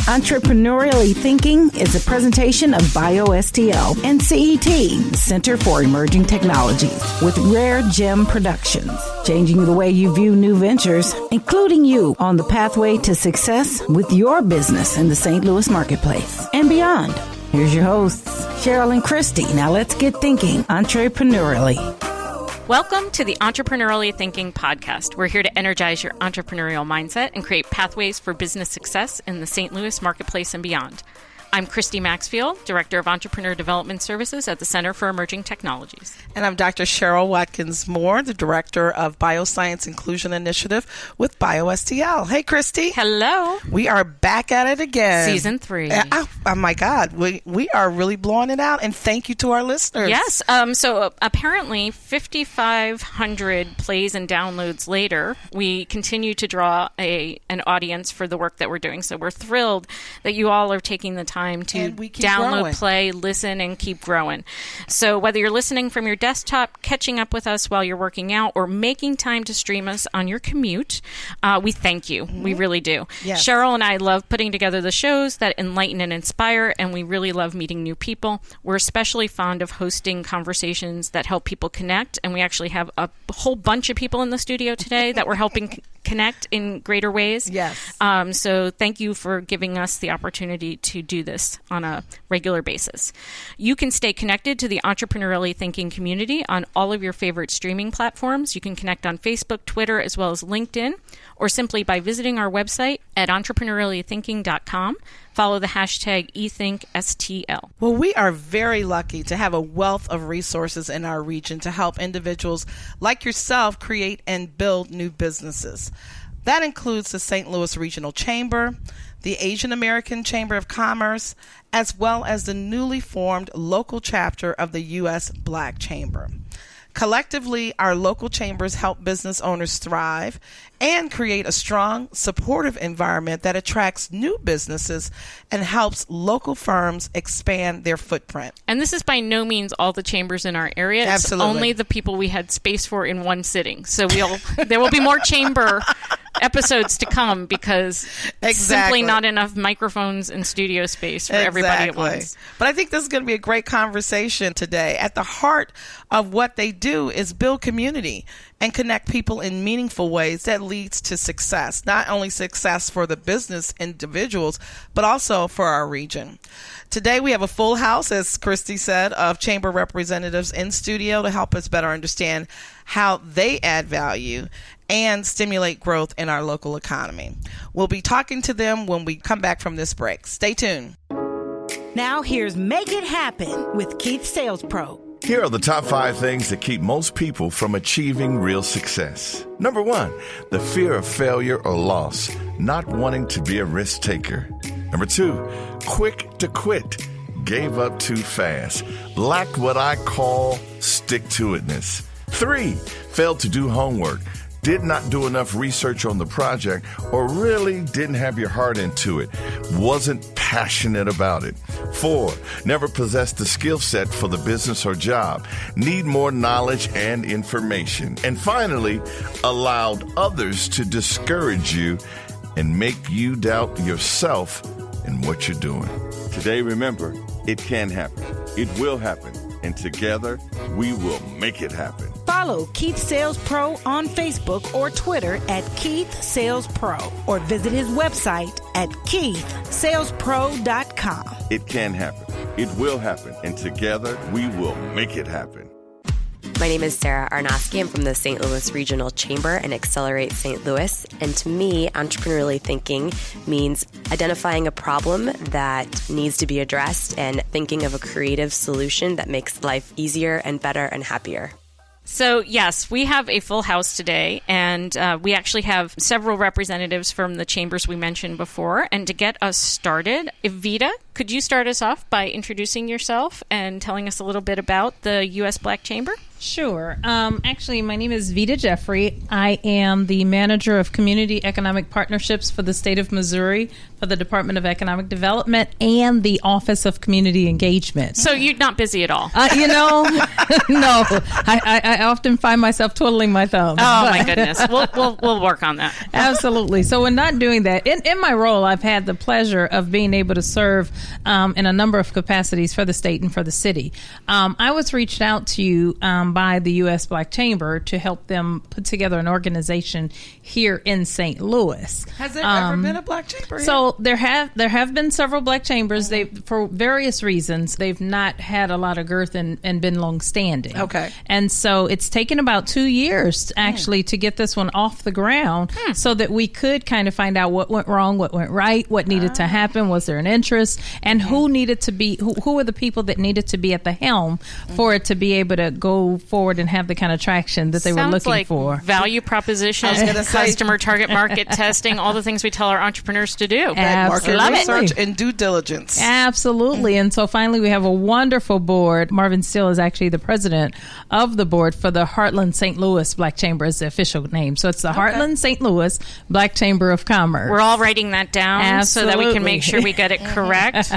Entrepreneurially Thinking is a presentation of BioSTL and CET, Center for Emerging Technologies, with RareGem Productions, changing the way you view new ventures, including you on the pathway to success with your business in the St. Louis marketplace and beyond. Here's your hosts, Cheryl and Christy. Now let's get thinking entrepreneurially. Welcome to the Entrepreneurially Thinking podcast. We're here to energize your entrepreneurial mindset and create pathways for business success in the St. Louis marketplace and beyond. I'm Christy Maxfield, Director of Entrepreneur Development Services at the Center for Emerging Technologies. And I'm Dr. Cheryl Watkins-Moore, the Director of Bioscience Inclusion Initiative with BioSTL. Hey, Christy. Hello. We are back at it again. Season 3. Oh my God. We are really blowing it out, and thank you to our listeners. Yes. So apparently 5,500 plays and downloads later, we continue to draw an audience for the work that we're doing. So we're thrilled that you all are taking the time to download, play, listen, and keep growing. So whether you're listening from your desktop, catching up with us while you're working out, or making time to stream us on your commute, we thank you. Mm-hmm. We really do. Yes. Cheryl and I love putting together the shows that enlighten and inspire, and we really love meeting new people. We're especially fond of hosting conversations that help people connect, and we actually have a whole bunch of people in the studio today that we're helping connect in greater ways. Yes. So thank you for giving us the opportunity to do this on a regular basis. You can stay connected to the Entrepreneurially Thinking community on all of your favorite streaming platforms. You can connect on Facebook, Twitter, as well as LinkedIn, or simply by visiting our website at entrepreneuriallythinking.com. Follow the hashtag ETHINKSTL. Well, we are very lucky to have a wealth of resources in our region to help individuals like yourself create and build new businesses. That includes the St. Louis Regional Chamber, the Asian American Chamber of Commerce, as well as the newly formed local chapter of the U.S. Black Chamber. Collectively, our local chambers help business owners thrive and create a strong, supportive environment that attracts new businesses and helps local firms expand their footprint. And this is by no means all the chambers in our area. Absolutely. It's only the people we had space for in one sitting. So there will be more chamber episodes to come because it's simply not enough microphones and studio space for everybody at once. But I think this is going to be a great conversation today. At the heart of what they do is build community and connect people in meaningful ways that leads to success, not only success for the business individuals, but also for our region. Today we have a full house, as Christy said, of chamber representatives in studio to help us better understand how they add value and stimulate growth in our local economy. We'll be talking to them when we come back from this break. Stay tuned. Now here's Make It Happen with Keith Sales Pro. Here are the top 5 things that keep most people from achieving real success. Number 1, the fear of failure or loss, not wanting to be a risk taker. Number 2, quick to quit, gave up too fast, lacked what I call stick-to-itness. 3, failed to do homework, did not do enough research on the project, or really didn't have your heart into it, wasn't passionate about it. 4, never possessed the skill set for the business or job, need more knowledge and information. And finally, allowed others to discourage you and make you doubt yourself and what you're doing. Today, remember, it can happen. It will happen. And together, we will make it happen. Follow Keith Sales Pro on Facebook or Twitter at Keith Sales Pro, or visit his website at keithsalespro.com. It can happen. It will happen. And together, we will make it happen. My name is Sarah Arnosky. I'm from the St. Louis Regional Chamber and Accelerate St. Louis. And to me, entrepreneurially thinking means identifying a problem that needs to be addressed and thinking of a creative solution that makes life easier and better and happier. So, yes, we have a full house today, and we actually have several representatives from the chambers we mentioned before. And to get us started, Veta, could you start us off by introducing yourself and telling us a little bit about the U.S. Black Chamber? Sure. Actually, my name is Veta Jeffrey. I am the manager of community economic partnerships for the state of Missouri for the Department of Economic Development and the Office of Community Engagement. So you're not busy at all? No. I often find myself twiddling my thumbs. Oh, my goodness. We'll work on that. Absolutely. So we're not doing that. In my role, I've had the pleasure of being able to serve in a number of capacities for the state and for the city. I was reached out to by the U.S. Black Chamber to help them put together an organization here in St. Louis. Has there ever been a Black Chamber here? So there have been several Black Chambers. They, for various reasons, they've not had a lot of girth and been long-standing. Okay. And so it's taken about 2 years actually to get this one off the ground so that we could kind of find out what went wrong, what went right, what needed to happen, was there an interest, and who needed to be, who were the people that needed to be at the helm for it to be able to go forward and have the kind of traction that they were looking like for. Value proposition, customer target market testing, all the things we tell our entrepreneurs to do. Market Absolutely. research and due diligence. Absolutely. And so finally we have a wonderful board. Marvin Steele is actually the president of the board for the Heartland St. Louis Black Chamber is the official name. So it's the Heartland St. Louis Black Chamber of Commerce. We're all writing that down so that we can make sure we get it correct.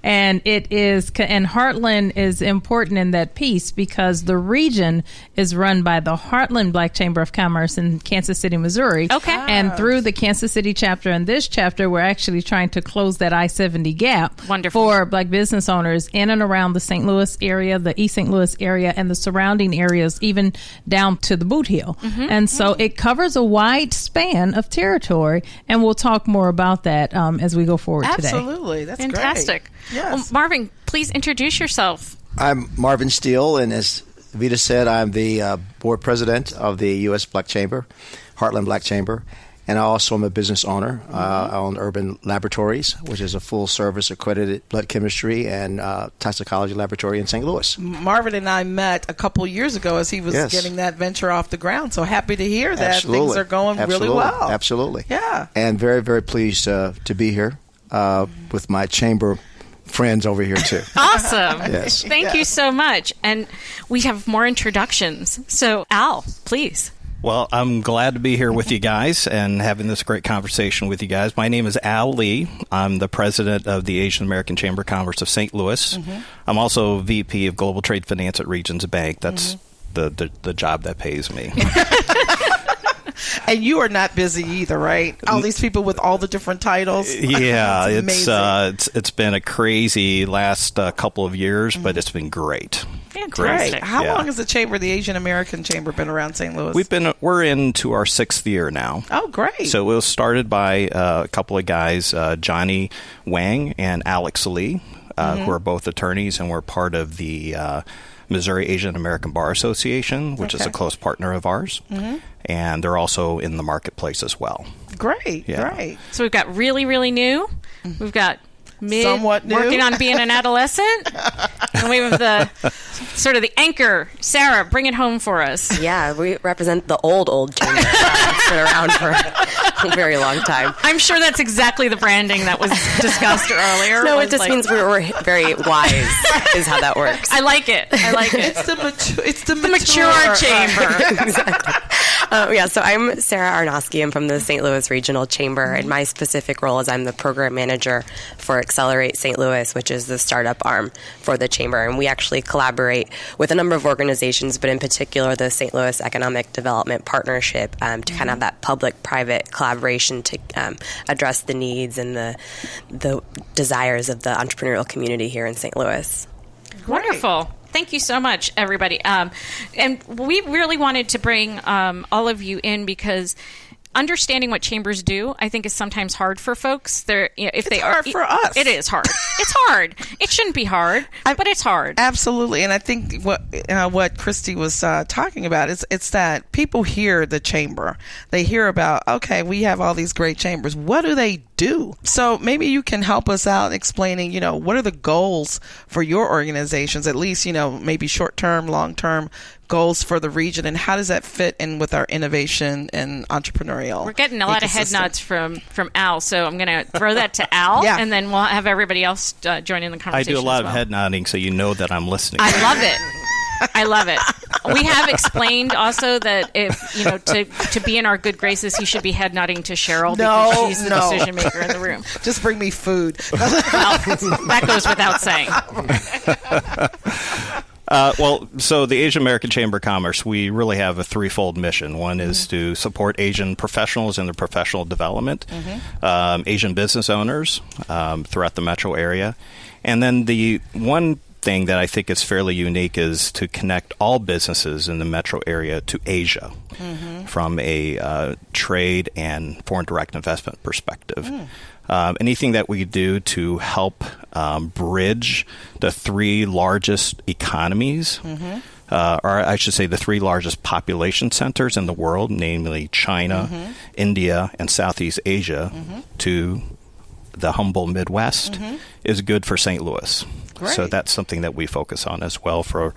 And it is, and Heartland is important in that piece because the region is run by the Heartland Black Chamber of Commerce in Kansas City, Missouri. Okay. And through the Kansas City chapter and this chapter, we're actually trying to close that I-70 gap for Black business owners in and around the St. Louis area, the East St. Louis area, and the surrounding areas, even down to the Boot Hill. And so it covers a wide span of territory, and we'll talk more about that as we go forward today. Absolutely. That's fantastic. Great. Yes. Well, Marvin, please introduce yourself. I'm Marvin Steele, and as Vita said, I'm the board president of the U.S. Black Chamber, Heartland Black Chamber, and I also am a business owner. I own Urban Laboratories, which is a full-service accredited blood chemistry and toxicology laboratory in St. Louis. Marvin and I met a couple years ago as he was getting that venture off the ground, so happy to hear that things are going really well. Absolutely. Yeah. And very, very pleased to be here with my chamber friends over here too. Awesome. Yes. Thank you so much. And we have more introductions. So Al, please. Well, I'm glad to be here with you guys and having this great conversation with you guys. My name is Al Lee. I'm the president of the Asian American Chamber of Commerce of St. Louis. I'm also VP of Global Trade Finance at Regions Bank. That's the job that pays me. And you are not busy either, right? All these people with all the different titles. Yeah, it's been a crazy last couple of years, but it's been great. Fantastic. How long has the chamber, the Asian American Chamber, been around St. Louis? We're into our 6th year now. Oh, great! So it was started by a couple of guys, Johnny Wang and Alex Lee, who are both attorneys, and we're part of the Missouri Asian American Bar Association, which is a close partner of ours. And they're also in the marketplace as well. Great, great. So we've got really, really new. We've got mid, somewhat new, working on being an adolescent. And we have the sort of the anchor. Sarah, bring it home for us. Yeah, we represent the old chamber. It's been around for a very long time. I'm sure that's exactly the branding that was discussed earlier. No, it just means we're very wise is how that works. I like it. It's the mature chamber. Exactly. So I'm Sarah Arnosky. I'm from the St. Louis Regional Chamber, and my specific role is I'm the program manager for Accelerate St. Louis, which is the startup arm for the chamber. And we actually collaborate with a number of organizations, but in particular the St. Louis Economic Development Partnership to kind of have that public-private collaboration to address the needs and the desires of the entrepreneurial community here in St. Louis. Wonderful. Thank you so much, everybody. And we really wanted to bring all of you in because understanding what chambers do, I think, is sometimes hard for folks. It's hard for us. It is hard. It's hard. It shouldn't be hard, but it's hard. Absolutely. And I think what Christy was talking about is it's that people hear the chamber. They hear about, okay, we have all these great chambers. What do they do. So maybe you can help us out explaining, what are the goals for your organizations, at least, maybe short-term, long-term goals for the region, and how does that fit in with our innovation and entrepreneurial? We're getting a lot of head nods from Al, so I'm going to throw that to Al, and then we'll have everybody else join in the conversation. I do a lot of head nodding, so you know that I'm listening. I love it. I love it. We have explained also that if, to be in our good graces, he should be head nodding to Cheryl because she's the decision maker in the room. Just bring me food. Well, that goes without saying. So the Asian American Chamber of Commerce, we really have a threefold mission. One is to support Asian professionals in their professional development, Asian business owners throughout the metro area. And then the one thing that I think is fairly unique is to connect all businesses in the metro area to Asia from a trade and foreign direct investment perspective. Anything that we do to help bridge the three largest economies, or I should say the three largest population centers in the world, namely China, India, and Southeast Asia, to the humble Midwest, is good for St. Louis. Great. So that's something that we focus on as well for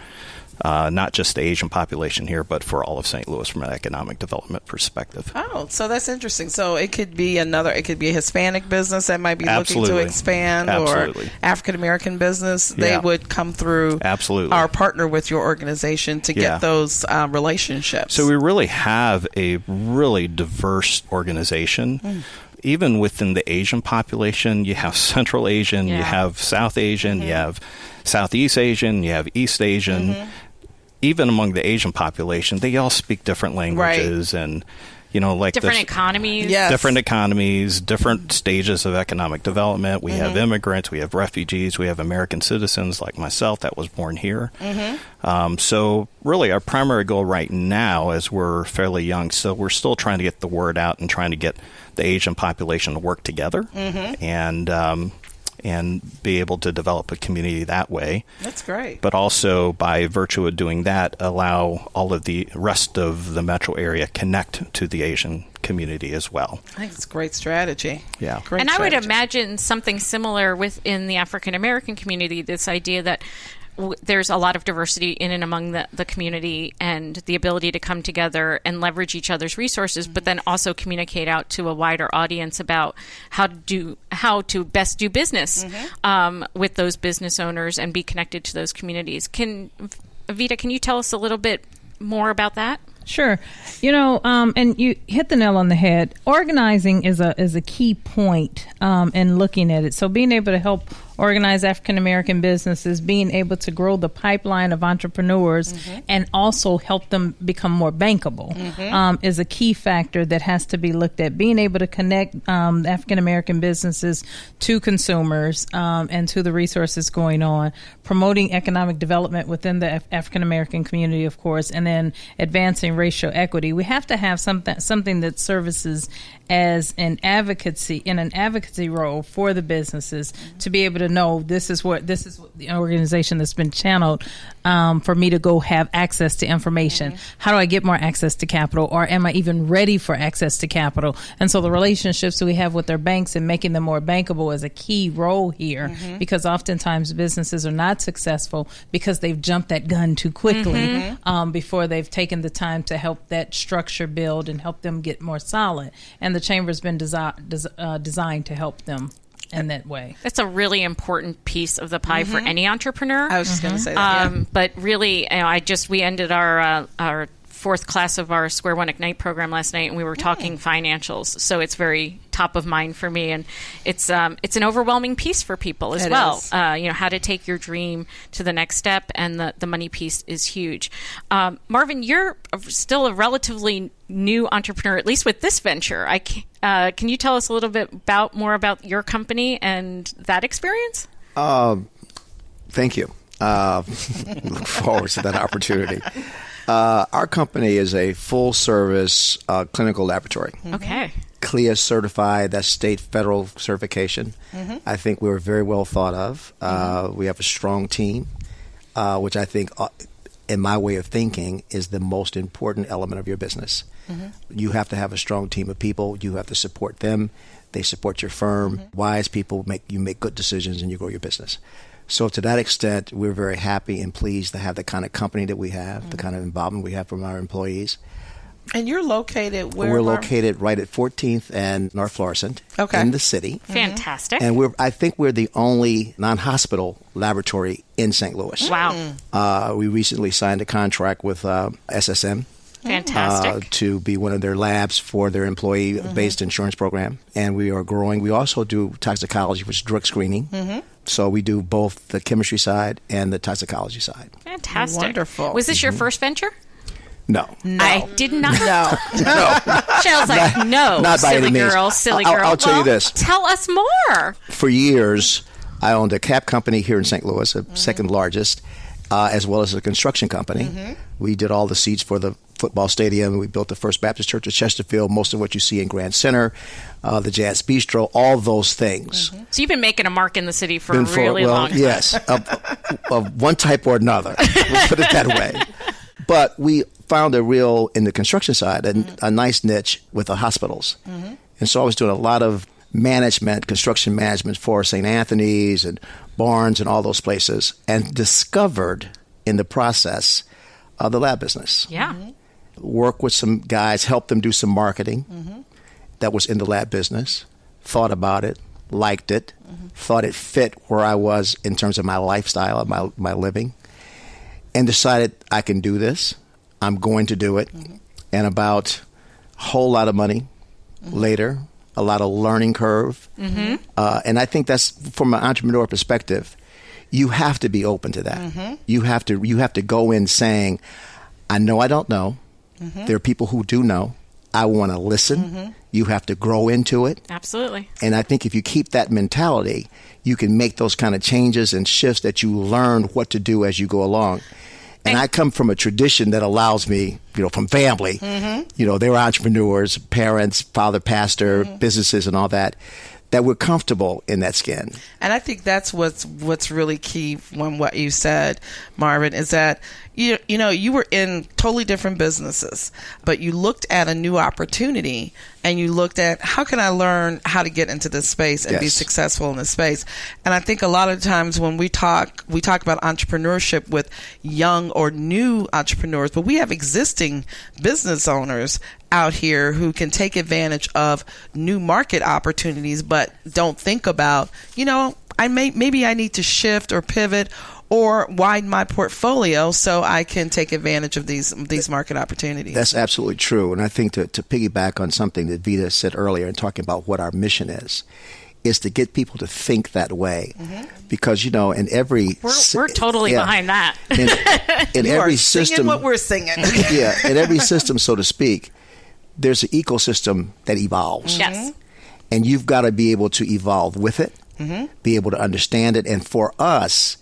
not just the Asian population here, but for all of St. Louis from an economic development perspective. Oh, so that's interesting. So it could be a Hispanic business that might be looking to expand, or African American business. They would come through our partner with your organization to get those relationships. So we really have a really diverse organization. Even within the Asian population, you have Central Asian, you have South Asian, you have Southeast Asian, you have East Asian. Even among the Asian population, they all speak different languages and, different economies. Different economies, different stages of economic development. We have immigrants, we have refugees, we have American citizens like myself that was born here. So really our primary goal right now, as we're fairly young, so we're still trying to get the word out and trying to get the Asian population to work together and be able to develop a community that way. That's great. But also, by virtue of doing that, allow all of the rest of the metro area connect to the Asian community as well. I think it's a great strategy. Yeah. Great and strategy. I would imagine something similar within the African American community, this idea that there's a lot of diversity in and among the community, and the ability to come together and leverage each other's resources, but then also communicate out to a wider audience about how to best do business with those business owners and be connected to those communities. Veta, can you tell us a little bit more about that? Sure. And you hit the nail on the head. Organizing is a key point in looking at it. So being able to help organize African American businesses, being able to grow the pipeline of entrepreneurs and also help them become more bankable is a key factor that has to be looked at. Being able to connect African American businesses to consumers and to the resources going on, promoting economic development within the African American community, of course, and then advancing racial equity. We have to have something that services as an advocacy role for the businesses to be able to know this is what the organization that's been channeled for me to go have access to information. How do I get more access to capital, or am I even ready for access to capital? And so the relationships that we have with their banks and making them more bankable is a key role here, because oftentimes businesses are not successful because they've jumped that gun too quickly before they've taken the time to help that structure build and help them get more solid. And the Chamber's been designed to help them in that way. That's a really important piece of the pie for any entrepreneur. I was just going to say that. But really, we ended our fourth class of our Square One Ignite program last night, and we were talking financials. So it's very top of mind for me, and it's an overwhelming piece for people as well. How to take your dream to the next step, and the money piece is huge. Marvin, you're still a relatively new entrepreneur, at least with this venture. Can you tell us a little bit more about your company and that experience? Thank you. Look forward to that opportunity. Our company is a full-service clinical laboratory. Okay. CLIA certified, that's state federal certification. I think we were very well thought of. We have a strong team, which I think, in my way of thinking, is the most important element of your business. You have to have a strong team of people. You have to support them. They support your firm. Wise people make good decisions and you grow your business. So to that extent, we're very happy and pleased to have the kind of company that we have, the kind of involvement we have from our employees. And you're located where? We're located right at 14th and North Florissant in the city. Fantastic. And I think we're the only non-hospital laboratory in St. Louis. Wow. We recently signed a contract with SSM. Fantastic. To be one of their labs for their employee-based insurance program. And we are growing. We also do toxicology, which is drug screening. So we do both the chemistry side and the toxicology side. Fantastic. Wonderful. Was this your first venture? No. I did not. No. Shell's like, no, not by silly any means. girl, silly girl. I'll tell you this. Tell us more. For years, I owned a cap company here in St. Louis, the second largest, as well as a construction company. We did all the seats for the football stadium. We built the First Baptist Church of Chesterfield, most of what you see in Grand Center, the Jazz Bistro, all those things. So you've been making a mark in the city for a really long time. Yes, of one type or another. We'll put it that way. But we found in the construction side, a nice niche with the hospitals. And so I was doing a lot of construction management for St. Anthony's and Barnes and all those places, and discovered in the process the lab business. Yeah. Work with some guys, help them do some marketing that was in the lab business, thought about it, liked it, thought it fit where I was in terms of my lifestyle, my living, and decided I can do this. I'm going to do it. And about a whole lot of money later, a lot of learning curve. And I think that's, from an entrepreneur perspective, you have to be open to that. You have to go in saying, I know I don't know. There are people who do know. I want to listen. You have to grow into it. Absolutely. And I think if you keep that mentality, you can make those kind of changes and shifts that you learn what to do as you go along. And I come from a tradition that allows me, from family, they were entrepreneurs, parents, father, pastor, businesses and all that we're comfortable in that skin. And I think that's what's really key from what you said, Marvin, is that you were in totally different businesses, but you looked at a new opportunity and you looked at, how can I learn how to get into this space and be successful in this space? And I think a lot of times when we talk about entrepreneurship with young or new entrepreneurs, but we have existing business owners out here who can take advantage of new market opportunities, but don't think about, maybe I need to shift or pivot or widen my portfolio so I can take advantage of these market opportunities. That's absolutely true. And I think to piggyback on something that Veta said earlier and talking about what our mission is to get people to think that way. Because, in every... We're totally behind that. In every system... singing what we're singing. In every system, so to speak, there's an ecosystem that evolves. Yes. And you've got to be able to evolve with it, be able to understand it. And for us,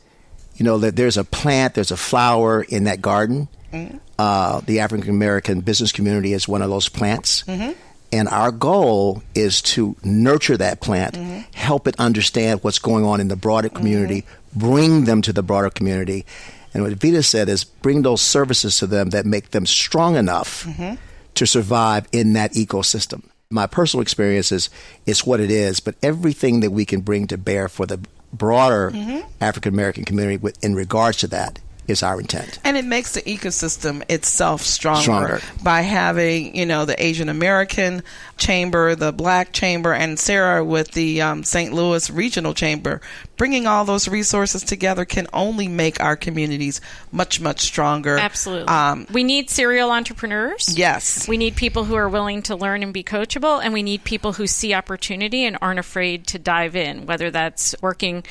that there's a plant, there's a flower in that garden. The African American business community is one of those plants. And our goal is to nurture that plant, help it understand what's going on in the broader community, bring them to the broader community. And what Veta said is bring those services to them that make them strong enough to survive in that ecosystem. My personal experience is it's what it is, but everything that we can bring to bear for the broader African American community in regards to that is our intent. And it makes the ecosystem itself stronger. By having, the Asian American Chamber, the Black Chamber, and Sarah with the St. Louis Regional Chamber. Bringing all those resources together can only make our communities much, much stronger. Absolutely. We need serial entrepreneurs. Yes. We need people who are willing to learn and be coachable, and we need people who see opportunity and aren't afraid to dive in, whether that's working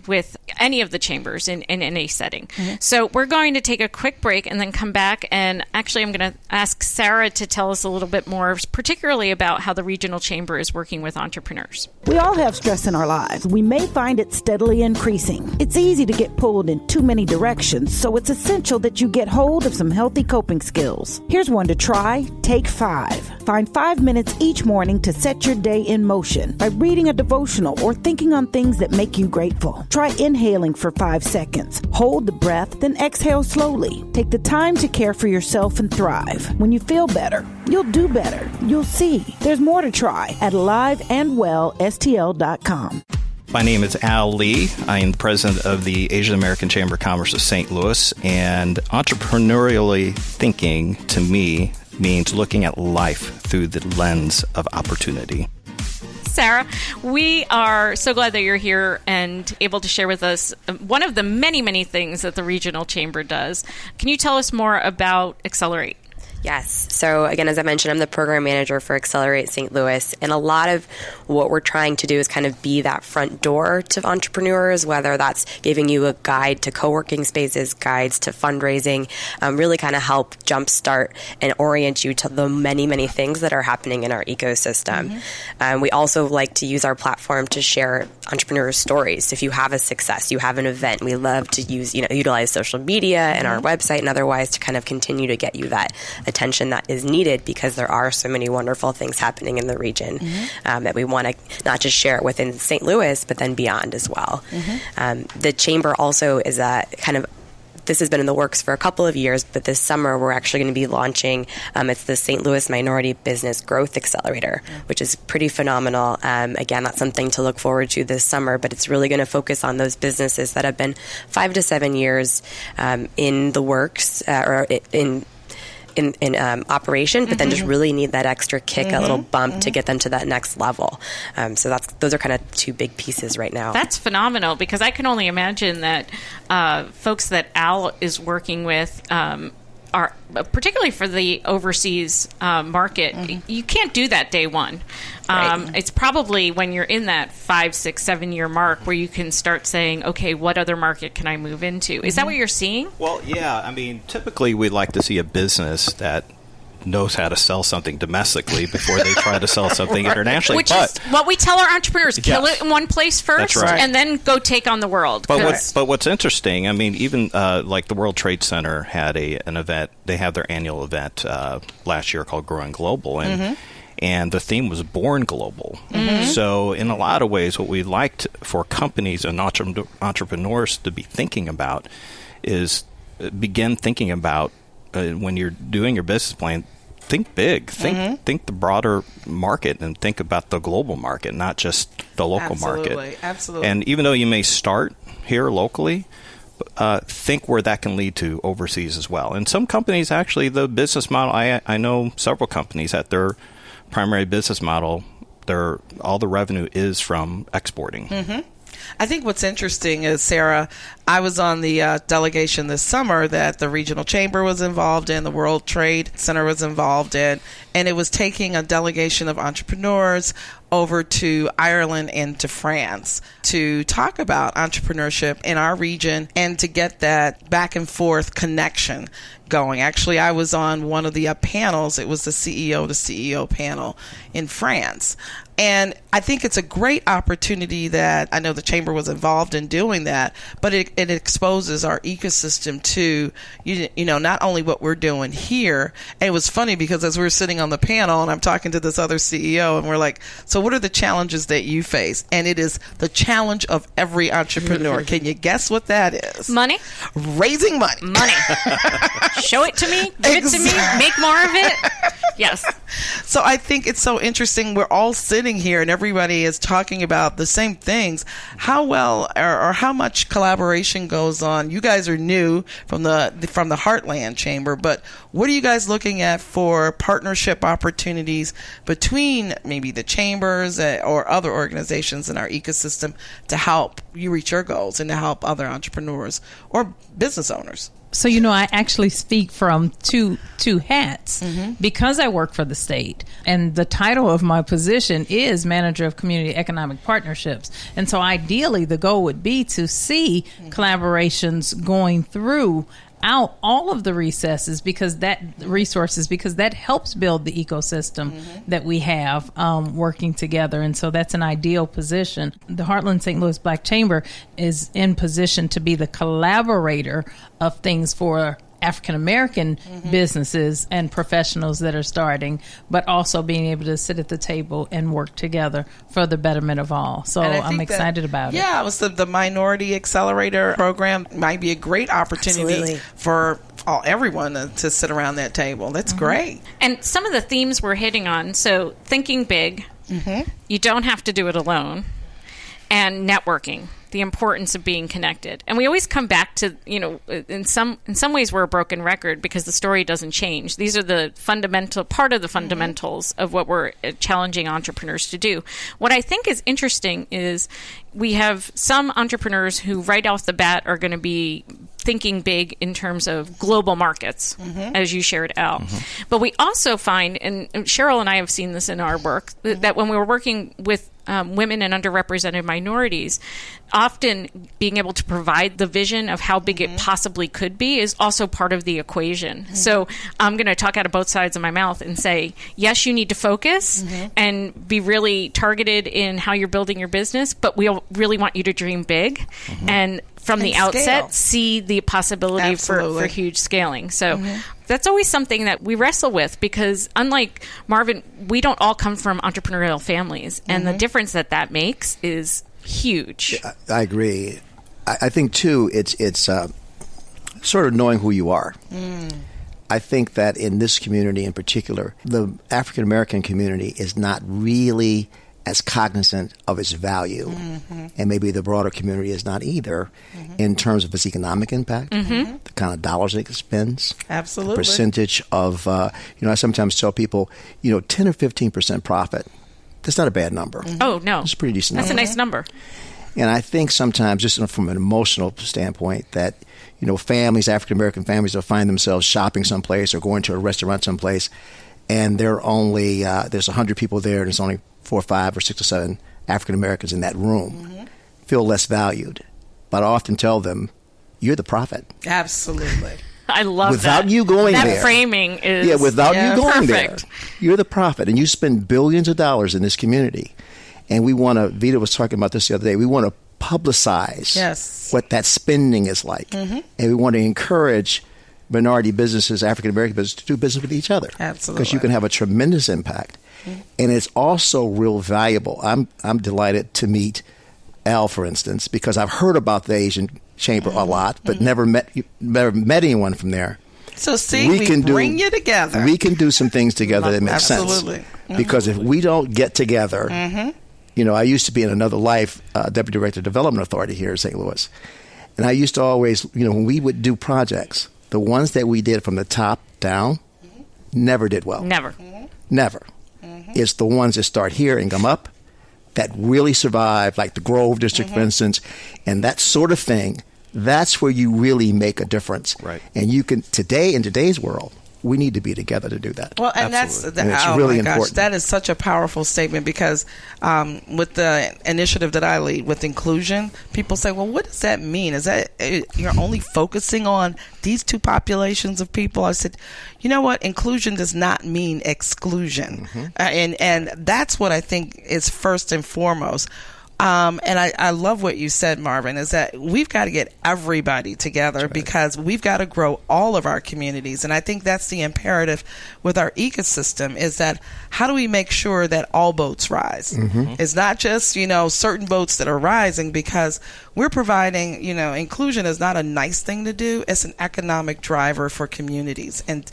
with any of the chambers in any setting. So we're going to take a quick break and then come back, and actually I'm going to ask Sarah to tell us a little bit more, particularly about how the regional chamber is working with entrepreneurs. We all have stress in our lives. We may find it steadily increasing. It's easy to get pulled in too many directions, so it's essential that you get hold of some healthy coping skills. Here's one to try. Take 5. Find 5 minutes each morning to set your day in motion by reading a devotional or thinking on things that make you grateful. Try inhaling for 5 seconds. Hold the breath, then exhale slowly. Take the time to care for yourself and thrive. When you feel better, You'll do better. You'll see. There's more to try at liveandwellstl.com. My name is Al Lee. I am the president of the Asian American Chamber of Commerce of St. Louis, and entrepreneurially thinking to me means looking at life through the lens of opportunity. Sarah, we are so glad that you're here and able to share with us one of the many, many things that the Regional Chamber does. Can you tell us more about Accelerate? Yes. So again, as I mentioned, I'm the program manager for Accelerate St. Louis. And a lot of what we're trying to do is kind of be that front door to entrepreneurs, whether that's giving you a guide to co-working spaces, guides to fundraising, really kind of help jumpstart and orient you to the many, many things that are happening in our ecosystem. We also like to use our platform to share entrepreneur stories. If you have a success, you have an event, we love to utilize social media and our website and otherwise to kind of continue to get you that attention that is needed, because there are so many wonderful things happening in the region that we want to not just share within St. Louis, but then beyond as well. The Chamber also is this has been in the works for a couple of years, but this summer we're actually going to be launching, it's the St. Louis Minority Business Growth Accelerator, which is pretty phenomenal. Again, that's something to look forward to this summer, but it's really going to focus on those businesses that have been 5 to 7 years in the works or in operation, but then just really need that extra kick, a little bump to get them to that next level. So those are kind of two big pieces right now. That's phenomenal, because I can only imagine that folks that Al is working with are, particularly for the overseas market, you can't do that day one. It's probably when you're in that 5, 6, 7 year mark where you can start saying, okay, what other market can I move into? Is that what you're seeing? Well, yeah. I mean, typically we'd like to see a business that knows how to sell something domestically before they try to sell something internationally. Which is what we tell our entrepreneurs: kill it in one place first, right. and then go take on the world. But what's interesting, I mean, even like the World Trade Center had an event. They have their annual event last year called Growing Global, and the theme was Born Global. So in a lot of ways, what we'd like for companies and entrepreneurs to be thinking about is begin thinking about when you're doing your business plan, think big, think the broader market, and think about the global market, not just the local market. Absolutely. And even though you may start here locally, think where that can lead to overseas as well. And some companies, actually, the business model, I know several companies that their primary business model, all the revenue is from exporting. I think what's interesting is, Sarah, I was on the delegation this summer that the Regional Chamber was involved in, the World Trade Center was involved in, and it was taking a delegation of entrepreneurs over to Ireland and to France to talk about entrepreneurship in our region and to get that back and forth connection going. Actually, I was on one of the panels. It was the CEO to CEO panel in France. And I think it's a great opportunity that I know the Chamber was involved in doing that, but it exposes our ecosystem to, not only what we're doing here. And it was funny because as we were sitting on the panel and I'm talking to this other CEO and we're like, so what are the challenges that you face? And it is the challenge of every entrepreneur. Can you guess what that is? Money? Raising money. Show it to me. Give it to me. Make more of it. Yes. So I think it's so interesting. We're all sitting here and everybody is talking about the same things. How well or how much collaboration goes on? You guys are new from the Heartland Chamber, but what are you guys looking at for partnership opportunities between maybe the chambers or other organizations in our ecosystem to help you reach your goals and to help other entrepreneurs or business owners? So, I actually speak from two hats because I work for the state. And the title of my position is Manager of Community Economic Partnerships. And so ideally, the goal would be to see collaborations going through out all of the resources because that helps build the ecosystem that we have working together. And so that's an ideal position. The Heartland St. Louis Black Chamber is in position to be the collaborator of things for African American businesses and professionals that are starting, but also being able to sit at the table and work together for the betterment of all. So I'm excited about it. Yeah, it was the Minority Accelerator program might be a great opportunity for everyone to sit around that table. That's great. And some of the themes we're hitting on, so thinking big, you don't have to do it alone, and networking, the importance of being connected. And we always come back to, in some ways we're a broken record because the story doesn't change. These are the part of the fundamentals of what we're challenging entrepreneurs to do. What I think is interesting is we have some entrepreneurs who right off the bat are going to be thinking big in terms of global markets, as you shared, Al. But we also find, and Cheryl and I have seen this in our work, that when we were working with women and underrepresented minorities, often being able to provide the vision of how big it possibly could be is also part of the equation. So I'm going to talk out of both sides of my mouth and say, yes, you need to focus and be really targeted in how you're building your business, but we really want you to dream big and from the outset see the possibility for huge scaling. So that's always something that we wrestle with because unlike Marvin, we don't all come from entrepreneurial families, and the difference that makes is huge. I agree. I think too it's sort of knowing who you are. I think that in this community in particular, the African American community is not really as cognizant of its value, and maybe the broader community is not either, in terms of its economic impact, the kind of dollars it spends, absolutely, the percentage of, I sometimes tell people, 10 or 15% profit. That's not a bad number. Oh, no. It's a pretty decent number. That's a nice number. And I think sometimes, just from an emotional standpoint, that, families, African American families, will find themselves shopping someplace or going to a restaurant someplace, and they're only, there's 100 people there, and there's only 4 or 5 or 6 or 7 African Americans in that room, feel less valued. But I often tell them, you're the prophet. Absolutely. I love without you going that there. That framing is without you going perfect. there. You're the prophet, and you spend billions of dollars in this community. And we want to, Veta was talking about this the other day, we want to publicize what that spending is like. And we want to encourage minority businesses, African American businesses, to do business with each other. Absolutely. Because you can have a tremendous impact. And it's also real valuable. I'm delighted to meet Al, for instance, because I've heard about the Asian Chamber a lot, but never met anyone from there. So see, we can bring you together. We can do some things together that make sense. Because if we don't get together, I used to be in another life Deputy Director of Development Authority here in St. Louis. And I used to always, when we would do projects, the ones that we did from the top down never did well. Never. It's the ones that start here and come up that really survive, like the Grove District, for instance, and that sort of thing. That's where you really make a difference. Right. And you can, in today's world, we need to be together to do that. Well, and it's really important. That is such a powerful statement because with the initiative that I lead with inclusion, people say, well, what does that mean? Is that you're only focusing on these two populations of people? I said, you know what? Inclusion does not mean exclusion. And that's what I think is first and foremost. And I love what you said, Marvin, is that we've got to get everybody together because we've got to grow all of our communities. And I think that's the imperative with our ecosystem is that how do we make sure that all boats rise? It's not just, certain boats that are rising because we're providing, inclusion is not a nice thing to do. It's an economic driver for communities and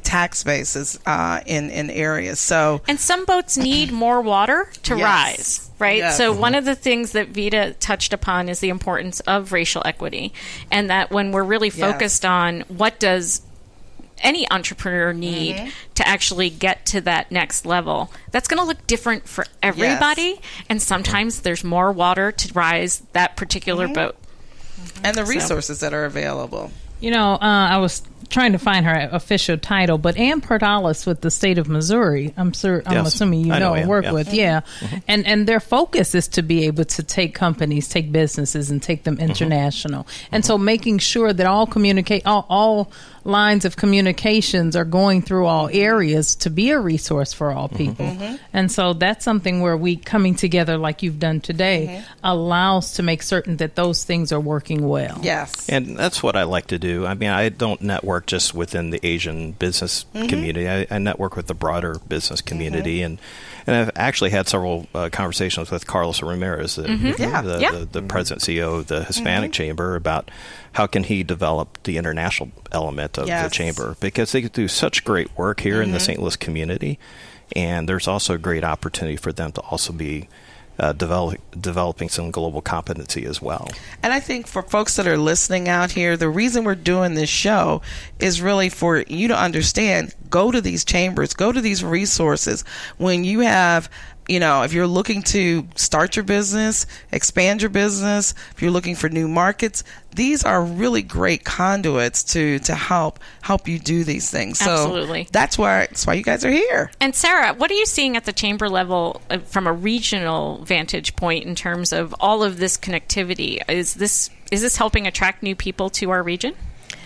tax bases in areas. So, and some boats need more water to rise. Right? Yes. So one of the things that Veta touched upon is the importance of racial equity, and that when we're really focused on what does any entrepreneur need to actually get to that next level, that's going to look different for everybody, and sometimes there's more water to rise that particular boat. And the resources that are available. I was trying to find her official title, but Ann Portalis with the state of Missouri, I'm assuming and work with, and their focus is to be able to take companies, take businesses, and take them international. And so making sure that all lines of communications are going through all areas to be a resource for all people. And so that's something where we coming together like you've done today allows to make certain that those things are working well. Yes. And that's what I like to do. I mean, I don't network work just within the Asian business community. I network with the broader business community, and I've actually had several conversations with Carlos Ramirez, the president CEO of the Hispanic Chamber, about how can he develop the international element of the chamber, because they do such great work here in the St. Louis community, and there's also a great opportunity for them to also be developing some global competency as well. And I think for folks that are listening out here, the reason we're doing this show is really for you to understand, go to these chambers, go to these resources. When you have, if you're looking to start your business, expand your business, if you're looking for new markets, these are really great conduits to help you do these things. Absolutely. So that's why you guys are here. And Sarah, what are you seeing at the chamber level from a regional vantage point in terms of all of this connectivity? Is this helping attract new people to our region?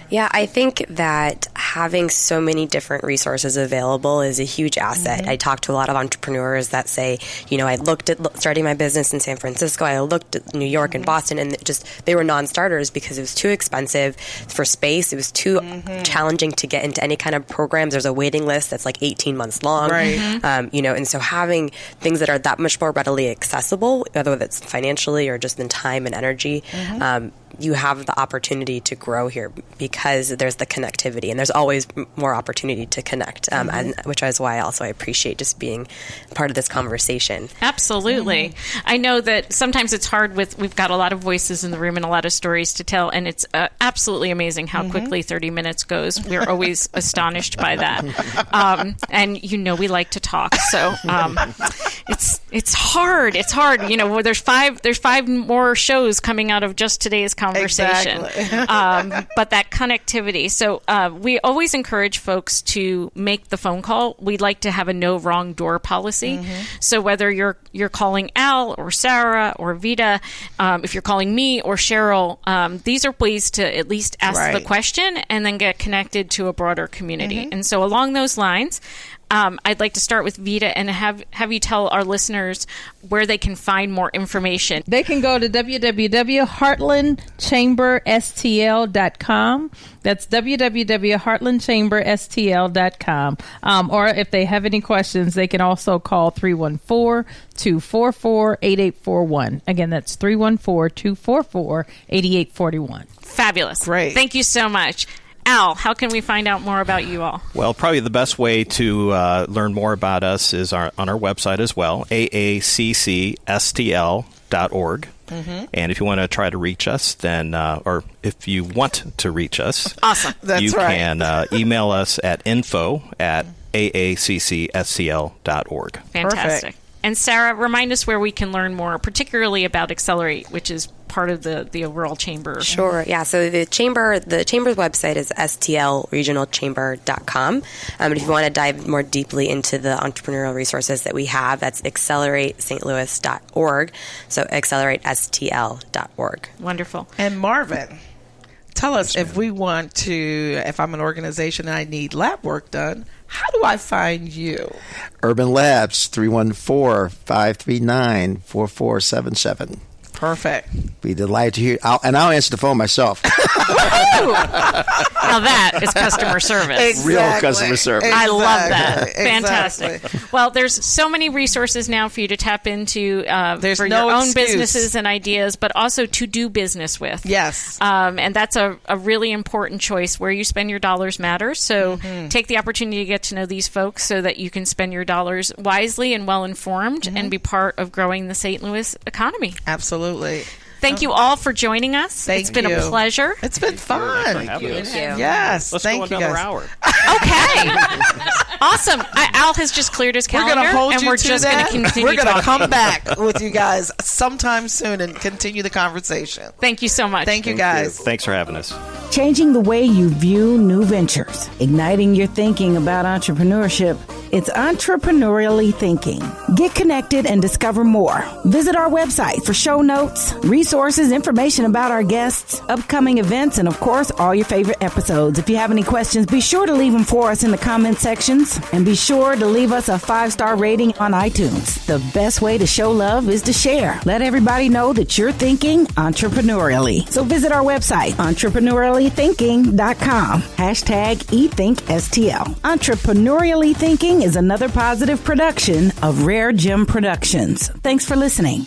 Yeah, I think that having so many different resources available is a huge asset. I talk to a lot of entrepreneurs that say, I looked at starting my business in San Francisco, I looked at New York and Boston, and they were non-starters because it was too expensive for space. It was too challenging to get into any kind of programs. There's a waiting list that's like 18 months long. Right. And so having things that are that much more readily accessible, whether that's financially or just in time and energy, you have the opportunity to grow here because there's the connectivity, and there's always more opportunity to connect, and which is why also I appreciate just being part of this conversation. Absolutely. I know that sometimes it's hard we've got a lot of voices in the room and a lot of stories to tell, and it's absolutely amazing how quickly 30 minutes goes. We're always astonished by that. And we like to talk, so it's hard. It's hard. There's five more shows coming out of just today's conversation. Exactly. But that connectivity. So we always encourage folks to make the phone call. We like to have a no wrong door policy. So whether you're calling Al or Sarah or Veta, if you're calling me or Cheryl, these are ways to at least ask the question and then get connected to a broader community. And so along those lines, I'd like to start with Veta and have you tell our listeners where they can find more information. They can go to www.heartlandchamberstl.com. That's www.heartlandchamberstl.com. Or if they have any questions, they can also call 314-244-8841. Again, that's 314-244-8841. Fabulous. Great. Thank you so much. Al, how can we find out more about you all? Well, probably the best way to learn more about us is on our website as well, accelerators.org. And if you want to try to reach us, then, or if you want to reach us, awesome. You can email us at info@aaccstl.org. Fantastic. Perfect. And Sarah, remind us where we can learn more, particularly about Accelerate, which is part of the overall chamber. Sure. Yeah. So the chamber's website is stlregionalchamber.com. But if you want to dive more deeply into the entrepreneurial resources that we have, that's acceleratestlouis.org. So acceleratestl.org. Wonderful. And Marvin, tell us if I'm an organization and I need lab work done, how do I find you? Urban Labs, 314-539-4477. Perfect. Be delighted to hear. I'll answer the phone myself. Now that is customer service. Exactly. Real customer service. I love that. Fantastic. Well, there's so many resources now for you to tap into for your own businesses and ideas, but also to do business with. Yes. And that's a really important choice. Where you spend your dollars matters. So take the opportunity to get to know these folks so that you can spend your dollars wisely and well-informed and be part of growing the St. Louis economy. Absolutely. Thank you all for joining us. It's been a pleasure. It's been fun. Thank you. Yes. Let's thank go you another guys. hour. Okay. Awesome. Al has just cleared his calendar. We're going to hold and you we're to just that. going to continue We're going to talking. come back with you guys sometime soon and continue the conversation. Thank you so much. Thank you guys. Thanks for having us. Changing the way you view new ventures, igniting your thinking about entrepreneurship, It's entrepreneurially thinking. Get connected and discover more. Visit our website for show notes, resources, information about our guests, upcoming events, and of course, all your favorite episodes. If you have any questions, be sure to leave them for us in the comment sections, and be sure to leave us a 5-star rating on iTunes. The best way to show love is to share. Let everybody know that you're thinking entrepreneurially. So visit our website, entrepreneuriallythinking.com. #ETHINKSTL. Entrepreneurially Thinking is another positive production of RareGem Productions. Thanks for listening.